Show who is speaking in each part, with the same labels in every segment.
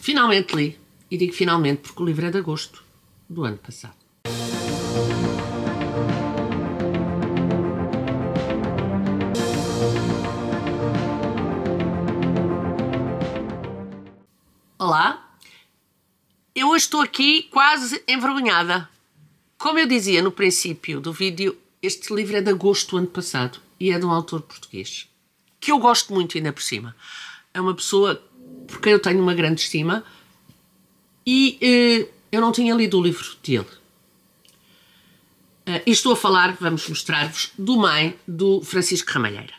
Speaker 1: Finalmente li, e digo finalmente porque o livro é de agosto do ano passado. Olá, eu hoje estou aqui quase envergonhada. Como eu dizia no princípio do vídeo, este livro é de agosto do ano passado e é de um autor português, que eu gosto muito ainda por cima. É uma pessoa por quem eu tenho uma grande estima e eu não tinha lido o livro dele. E estou a falar, vamos mostrar-vos, do Mãe, do Francisco Ramalheira.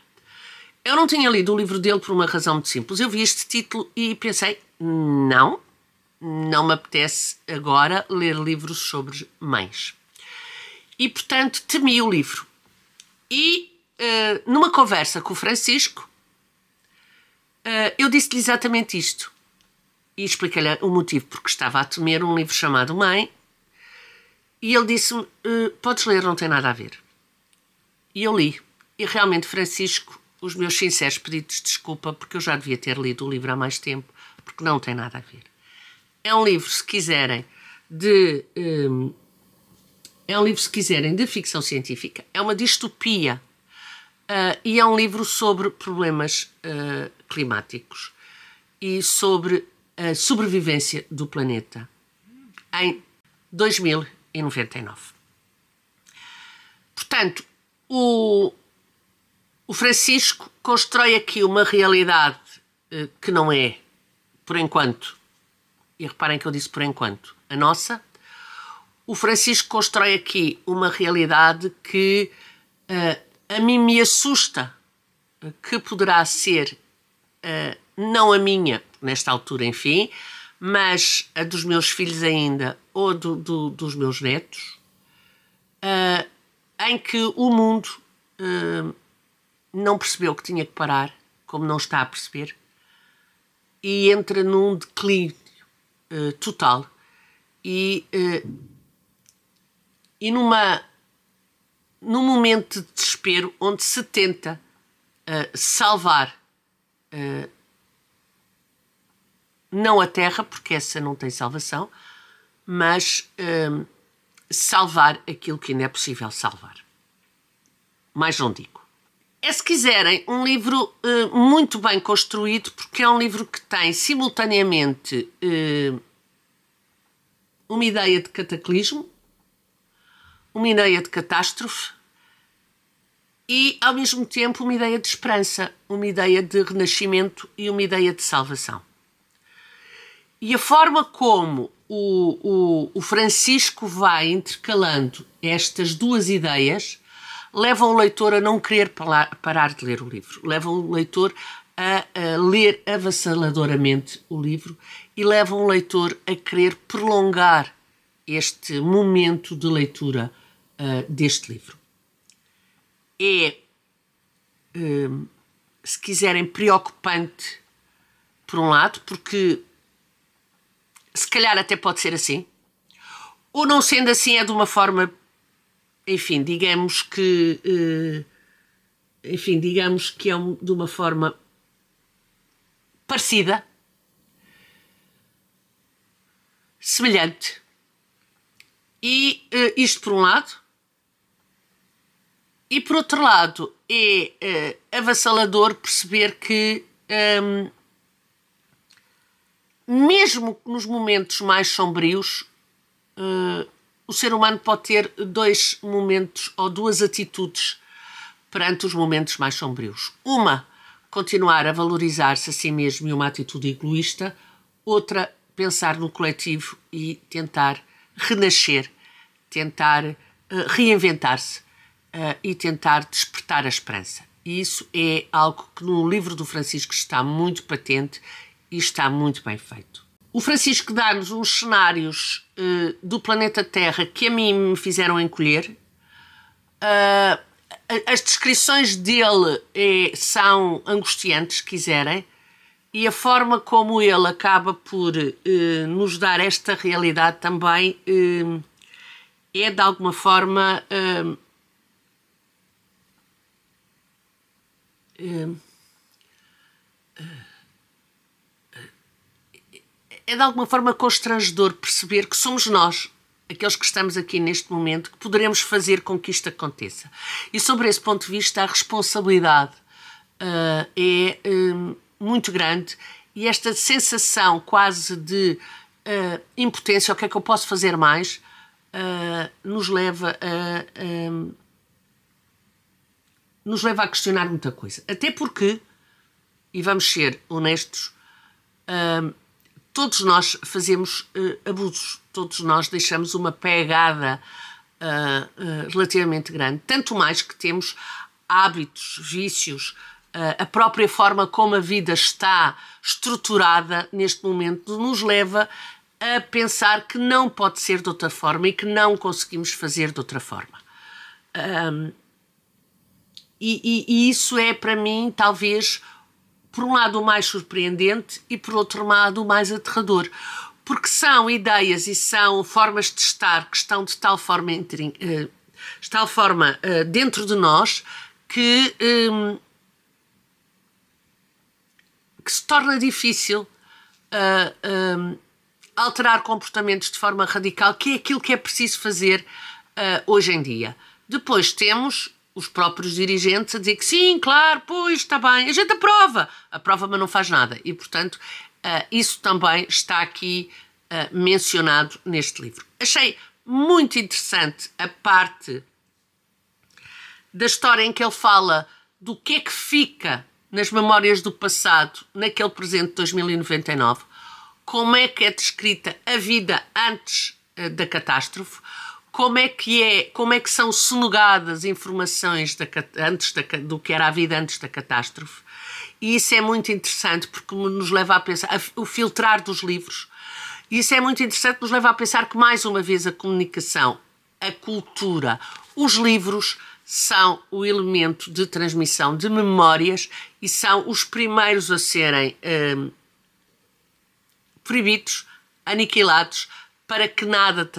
Speaker 1: Eu não tinha lido o livro dele por uma razão muito simples. Eu vi este título e pensei, não me apetece agora ler livros sobre mães. E, portanto, temi o livro. E, numa conversa com o Francisco, eu disse-lhe exatamente isto. E expliquei-lhe o motivo porque estava a temer um livro chamado Mãe. E ele disse-me, podes ler, não tem nada a ver. E eu li. E realmente, Francisco, os meus sinceros pedidos de desculpa, porque eu já devia ter lido o livro há mais tempo, porque não tem nada a ver. É um livro, se quiserem, de ficção científica. É uma distopia. E é um livro sobre problemas climáticos e sobre a sobrevivência do planeta em 2099. Portanto, o Francisco constrói aqui uma realidade que não é, por enquanto, e reparem que eu disse por enquanto, a nossa. O Francisco constrói aqui uma realidade que a mim me assusta, que poderá ser não a minha, nesta altura, enfim, mas a dos meus filhos ainda, ou dos meus netos, em que o mundo não percebeu que tinha que parar, como não está a perceber, e entra num declínio total e num momento de desespero onde se tenta salvar não a Terra, porque essa não tem salvação, mas salvar aquilo que ainda é possível salvar. Mais não digo. É, se quiserem, um livro muito bem construído, porque é um livro que tem simultaneamente uma ideia de cataclismo, uma ideia de catástrofe e, ao mesmo tempo, uma ideia de esperança, uma ideia de renascimento e uma ideia de salvação. E a forma como o Francisco vai intercalando estas duas ideias leva o leitor a não querer parar de ler o livro, leva o leitor a ler avassaladoramente o livro e leva o leitor a querer prolongar este momento de leitura deste livro. É, se quiserem, preocupante por um lado, porque se calhar até pode ser assim, ou não sendo assim é de uma forma, enfim, digamos que é de uma forma parecida, semelhante. E isto por um lado. E por outro lado é avassalador perceber que mesmo nos momentos mais sombrios o ser humano pode ter dois momentos ou duas atitudes perante os momentos mais sombrios. Uma, continuar a valorizar-se a si mesmo e uma atitude egoísta. Outra, pensar no coletivo e tentar renascer, tentar reinventar-se e tentar despertar a esperança. E isso é algo que no livro do Francisco está muito patente e está muito bem feito. O Francisco dá-nos uns cenários do planeta Terra que a mim me fizeram encolher. As descrições dele são angustiantes, se quiserem, e a forma como ele acaba por nos dar esta realidade também é, de alguma forma, é de alguma forma constrangedor perceber que somos nós, aqueles que estamos aqui neste momento, que poderemos fazer com que isto aconteça. E sobre esse ponto de vista, a responsabilidade é muito grande, e esta sensação quase de impotência, o que é que eu posso fazer mais, nos leva a questionar muita coisa. Até porque, e vamos ser honestos, todos nós fazemos abusos, todos nós deixamos uma pegada relativamente grande, tanto mais que temos hábitos, vícios, a própria forma como a vida está estruturada neste momento nos leva a pensar que não pode ser de outra forma e que não conseguimos fazer de outra forma. E isso é, para mim, talvez, por um lado o mais surpreendente e por outro lado o mais aterrador, porque são ideias e são formas de estar que estão de tal forma, dentro de nós que se torna difícil alterar comportamentos de forma radical, que é aquilo que é preciso fazer hoje em dia. Depois temos os próprios dirigentes a dizer que sim, claro, pois, está bem, a gente aprova, mas não faz nada. E, portanto, isso também está aqui mencionado neste livro. Achei muito interessante a parte da história em que ele fala do que é que fica nas memórias do passado, naquele presente de 2099, como é que é descrita a vida antes da catástrofe, como é que são sonegadas informações do que era a vida antes da catástrofe. E isso é muito interessante porque nos leva a pensar, o filtrar dos livros, e isso é muito interessante, nos leva a pensar que, mais uma vez, a comunicação, a cultura, os livros são o elemento de transmissão de memórias e são os primeiros a serem proibidos, aniquilados, para que nada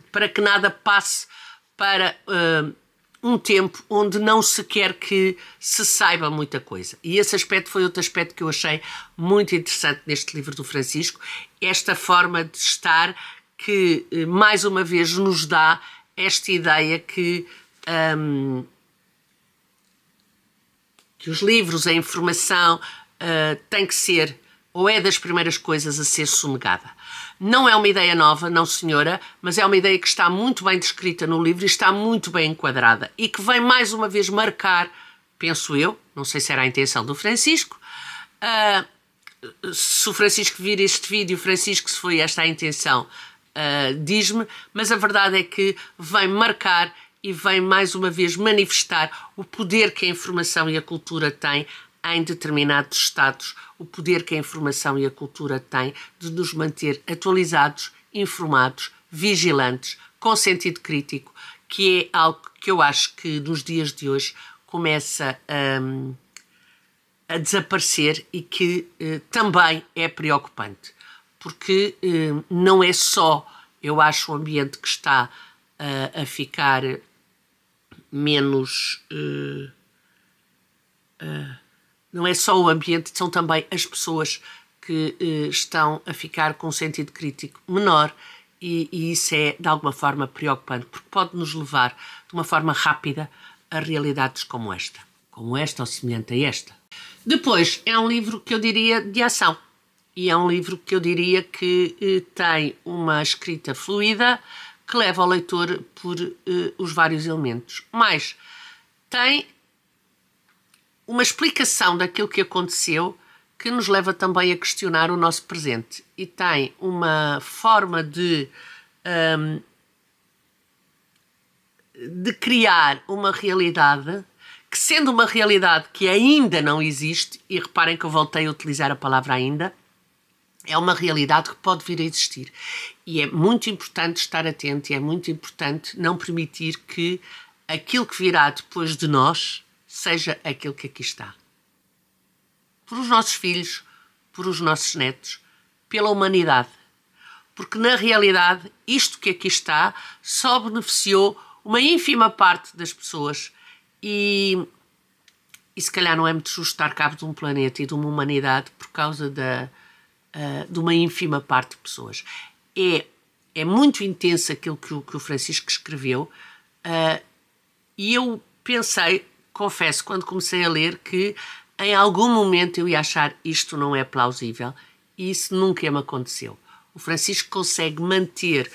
Speaker 1: para que nada passe para um tempo onde não se quer que se saiba muita coisa. E esse aspecto foi outro aspecto que eu achei muito interessante neste livro do Francisco, esta forma de estar que, mais uma vez, nos dá esta ideia que os livros, a informação, tem que ser, ou é das primeiras coisas a ser sonegada. Não é uma ideia nova, não senhora, mas é uma ideia que está muito bem descrita no livro e está muito bem enquadrada e que vem mais uma vez marcar, penso eu, não sei se era a intenção do Francisco, se o Francisco vir este vídeo, Francisco, se foi esta a intenção, diz-me, mas a verdade é que vem marcar e vem mais uma vez manifestar o poder que a informação e a cultura têm em determinados estados, o poder que a informação e a cultura têm de nos manter atualizados, informados, vigilantes, com sentido crítico, que é algo que eu acho que nos dias de hoje começa a desaparecer e que também é preocupante, porque não é só, eu acho, o ambiente que está a ficar menos... não é só o ambiente, são também as pessoas que estão a ficar com um sentido crítico menor e isso é, de alguma forma, preocupante, porque pode nos levar, de uma forma rápida, a realidades como esta ou semelhante a esta. Depois, é um livro que eu diria de ação e é um livro que eu diria que tem uma escrita fluida que leva o leitor por os vários elementos, mas tem uma explicação daquilo que aconteceu que nos leva também a questionar o nosso presente e tem uma forma de criar uma realidade que, sendo uma realidade que ainda não existe, e reparem que eu voltei a utilizar a palavra ainda, é uma realidade que pode vir a existir. E é muito importante estar atento e é muito importante não permitir que aquilo que virá depois de nós seja aquilo que aqui está. Por os nossos filhos, por os nossos netos, pela humanidade. Porque, na realidade, isto que aqui está só beneficiou uma ínfima parte das pessoas e se calhar não é muito justo dar cabo de um planeta e de uma humanidade por causa da de uma ínfima parte de pessoas. É muito intenso aquilo que o Francisco escreveu, e eu pensei, confesso, quando comecei a ler, que em algum momento eu ia achar isto não é plausível, e isso nunca me aconteceu. O Francisco consegue manter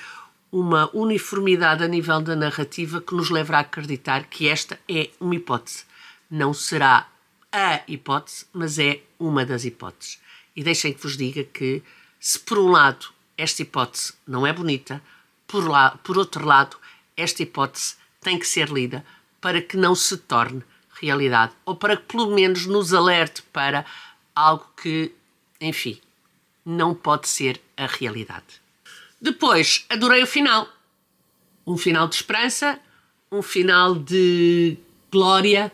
Speaker 1: uma uniformidade a nível da narrativa que nos leva a acreditar que esta é uma hipótese. Não será a hipótese, mas é uma das hipóteses. E deixem que vos diga que, se por um lado esta hipótese não é bonita, por outro lado, esta hipótese tem que ser lida para que não se torne realidade, ou para que pelo menos nos alerte para algo que, enfim, não pode ser a realidade. Depois, adorei o final. Um final de esperança, um final de glória,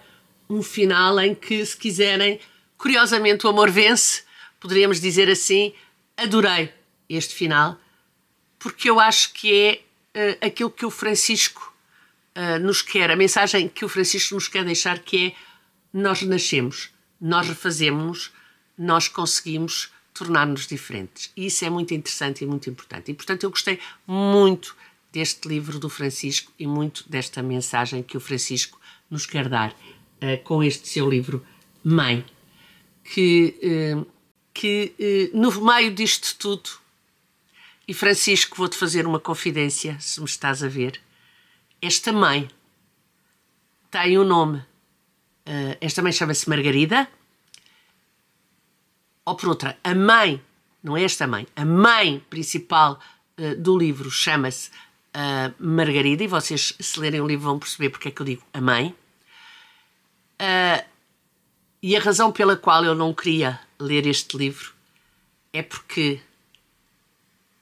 Speaker 1: um final em que, se quiserem, curiosamente o amor vence, poderíamos dizer assim. Adorei este final, porque eu acho que é aquilo que o Francisco nos quer, a mensagem que o Francisco nos quer deixar, que é: nós renascemos, nós refazemos-nos, nós conseguimos tornar-nos diferentes. E isso é muito interessante e muito importante. E, portanto, eu gostei muito deste livro do Francisco e muito desta mensagem que o Francisco nos quer dar com este seu livro Mãe, que no meio disto tudo, e Francisco, vou-te fazer uma confidência, se me estás a ver, esta mãe tem um nome. Esta mãe chama-se Margarida, ou por outra, a mãe, não é esta mãe, a mãe principal do livro chama-se Margarida, e vocês, se lerem o livro, vão perceber porque é que eu digo a mãe. E a razão pela qual eu não queria ler este livro é porque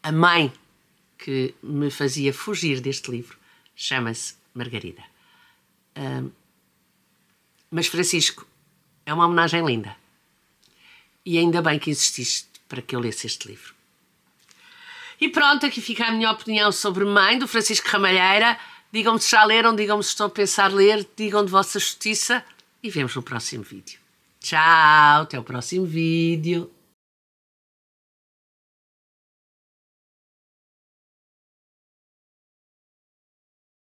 Speaker 1: a mãe que me fazia fugir deste livro chama-se Margarida. Mas, Francisco, é uma homenagem linda. E ainda bem que insististe para que eu lesse este livro. E pronto, aqui fica a minha opinião sobre Mãe, do Francisco Ramalheira. Digam-me se já leram, digam-me se estão a pensar ler, digam de vossa justiça e vemos no próximo vídeo. Tchau, até o próximo vídeo.